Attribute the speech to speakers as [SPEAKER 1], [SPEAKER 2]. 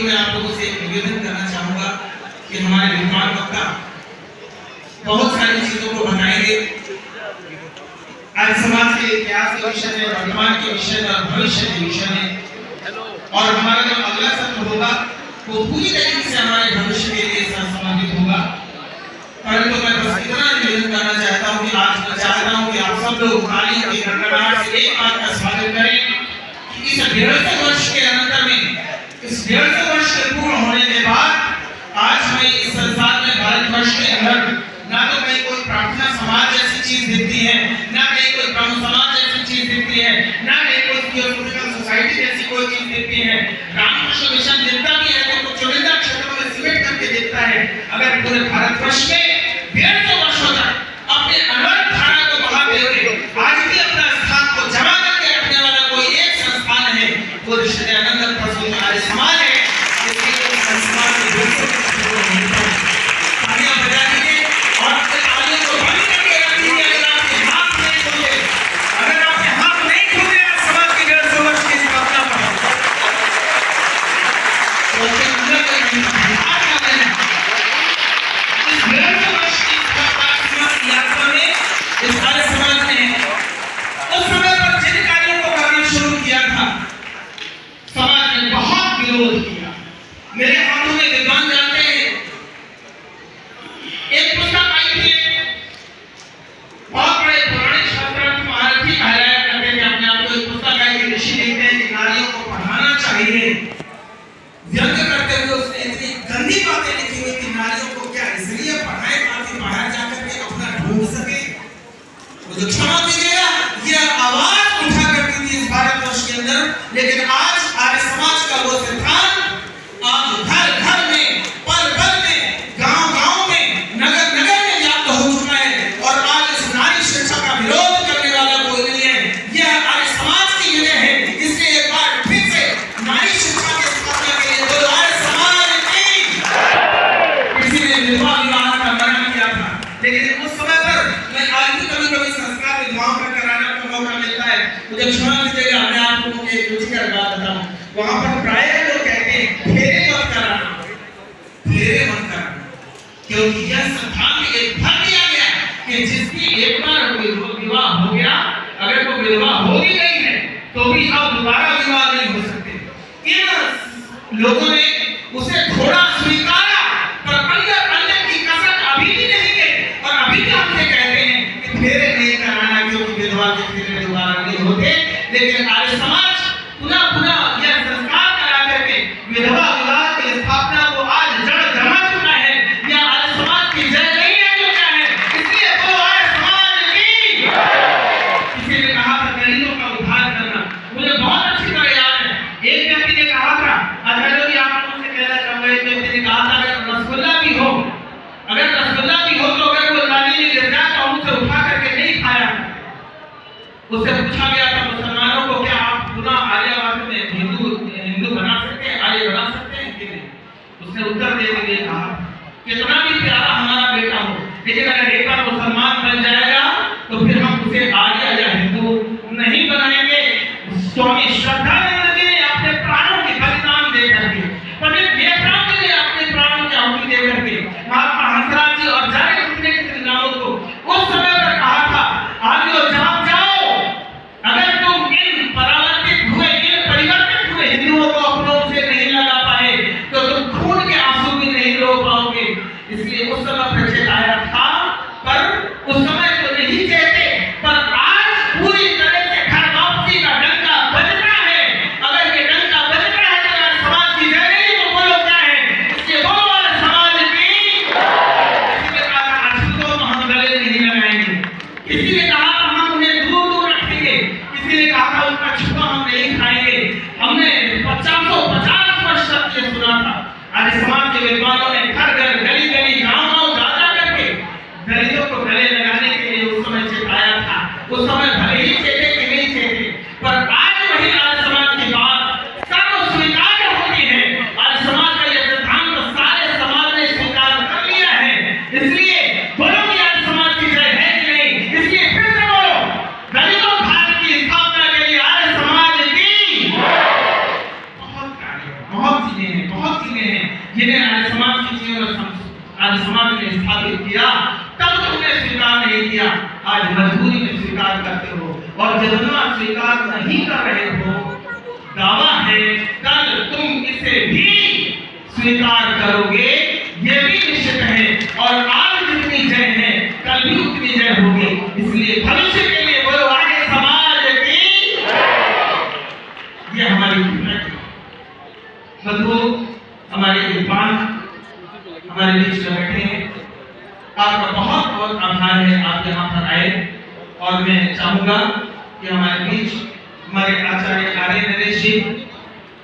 [SPEAKER 1] तो मैं आप लोगों से एक निवेदन करना चाहूंगा कि हमारे विद्वान वक्ता बहुत सारी चीजों को बताएंगे। आज समाज के इतिहास के विषय में, वर्तमान के विषय में और भविष्य के विषय में, और हमारा जो अगला सत्र होगा वो पूरी तरीके से हमारे भविष्य के लिए संबंधित होगा। परंतु मैं बस इतना निवेदन करना चाहता हूँ कि आज मैं चाहता हूँ कि आप सब लोग ताली के गड़गड़ाहट से एक बात का स्वागत करें कि इस 150 वर्ष के अंतर में, इस 150 वर्ष के पूर्ण होने के बाद आज हमें इस संसार में, भारतवर्ष के अंदर ना तो कहीं कोई प्रार्थना समाज जैसी चीज दिखती है, ना कहीं कोई ब्रह्म समाज जैसी चीज दिखती है, ना कहीं कोई थियोसॉफिकल सोसाइटी जैसी कोई चीज दिखती है। रामकृष्ण मिशन जितना भी है तो चुनिंदा क्षेत्रों में सिमट करके दिखता है। अगर पूरे भारतवर्ष में 150 वर्षों तक अपने अनवरत धारा को बढ़ाते हुए आज भी अपना स्थान को जमा करके रखने वाला कोई एक संस्थान है, वो ऋषिदानंद प्रसूत आर्य समाज है। इसलिए उस संस्थान के दोस्तों तालियां बजा दीजिए और अपने तालियों को बंद करके रख दीजिए। अगर आपके हाथ नहीं खुले, अगर आपके हाथ नहीं खुले समाज की 150 वर्ष की स्थापना पर, तो उसके अंदर कोई हाथ आ गए हैं। इस 150 वर्ष की यात्रा में इस आर्य समाज ने उस समय पर जिन कार्यों को करना शुरू किया था, समाज ने बहुत विरोध किया। मेरे हाथों में विद्वान जानते हैं, एक पुस्तक आई थी, बहुत बड़े पुराने शास्त्रार्थ महारथी कहलाया करते थे अपने आप को। एक पुस्तक आई थी, ऋषि लिखते हैं कि नारियों को पढ़ाना चाहिए। व्यंग करते हुए उसने इतनी गंदी बातें लिखी हुई थी, नारियों को क्या इसलिए पढ़ाए ताकि बाहर जाकर के अपना ढूंढ सके। मुझे क्षमा कीजिएगा, यह आवाज उठा करती थी इस भारतवर्ष के अंदर। लेकिन आज आर्य समाज का वो सिद्धांत आज घर घर में, पल पल में, गांव गांव में, नगर नगर में व्याप्त हो चुका है। और आज इस नारी शिक्षा का विरोध करने वाला कोई नहीं है। यह आर्य समाज की जगह है। इसलिए एक बार फिर से नारी शिक्षा की स्थापना के लिए बोलो आर्य समाज की। किसी ने विधवा विवाह का मना किया था, लेकिन उस समय पर मैं आज भी कभी कभी संस्कार विधवाओं का कराने का मौका मिलता है। मुझे क्षमा कीजिएगा, मैं आप लोगों को एक रुचिकर बात बताऊं। वहां पर प्रायः लोग कहते हैं फेरे मत कराना, फेरे मत कराना, क्योंकि यह संस्थान में एक भर दिया गया कि जिसकी एक बार विवाह हो गया, अगर वो विधवा हो भी गई है तो भी अब दोबारा विवाह नहीं हो सकते। इन लोगों ने उसे थोड़ा स्वीकारा, पर अंदर की कसर अभी भी नहीं गई। और अभी भी हमसे कहते हैं कि फेरे नहीं कराना, क्योंकि विधवा के फेरे दोबारा नहीं होते। लेकिन आर्य समाज पुनः पुनः यह संस्कार करा करके विधवा विवाह की स्थापना को आज जड़ जमा चुका है। यह आर्य समाज की जय नहीं है तो क्या है। इसलिए वो आर्य समाज की, किसी ने कहा था गरीबों का उद्धार करना, मुझे बहुत अच्छी तरह याद है। एक व्यक्ति ने कहा था, आचार्य जी आप लोगों से कहना चाहूंगा, एक व्यक्ति ने कहा था अगर रसगुल्ला भी हो, अगर रसगुल्ला भी हो तो अगर वो नाली में गिर जाए तो उसे उठा करके नहीं खाया। उससे पूछा गया था मुसलमानों को, क्या आप पुनः आर्यवाद में हिंदू बना सकते हैं, आर्य बना सकते हैं कि नहीं। उसने उत्तर देने के लिए कहा, कितना भी प्यारा हमारा बेटा हो, लेकिन अगर एक बार मुसलमान बन जाएगा तो फिर हम उसे आर्य या हिंदू नहीं बनाएंगे। स्वामी श्रद्धानंद जी ने अपने प्राणों की बलिदान दे करके, पंडित भीमराव जी ने अपने प्राणों की आहुति दे करके, महात्मा हंसराज जी और जाने कितने कितने नामों को उस समय पर कहा था, आर्यों जाग जाओ, अगर तुम इन परावर्तित हुए, इन परिवर्तित हुए हिंदुओं को अपनों से नहीं लगा पाए तो तुम खून के आंसू भी नहीं रो पाओगे। इसलिए उस समय पर चेताया था, पर उस समय तो बहुत चीजें हैं जिन्हें आर्य समाज की चीजों ने आर्य समाज ने स्थापित किया, तब तुमने स्वीकार नहीं किया, आज मजबूरी में स्वीकार करते हो। और जब आप स्वीकार नहीं कर रहे हो, दावा है कल तुम इसे भी स्वीकार करोगे, ये भी निश्चित है। और आज जितनी जय है कल भी उतनी जय होगी। इसलिए भविष्य के लिए बोलो आर्य समाज की, ये हमारी बंधु, हमारे विद्वान हमारे बीच में बैठे हैं, आपका बहुत बहुत आभार है आप यहाँ पर आए। और मैं चाहूंगा कि हमारे बीच हमारे आचार्य आर्य नरेश जी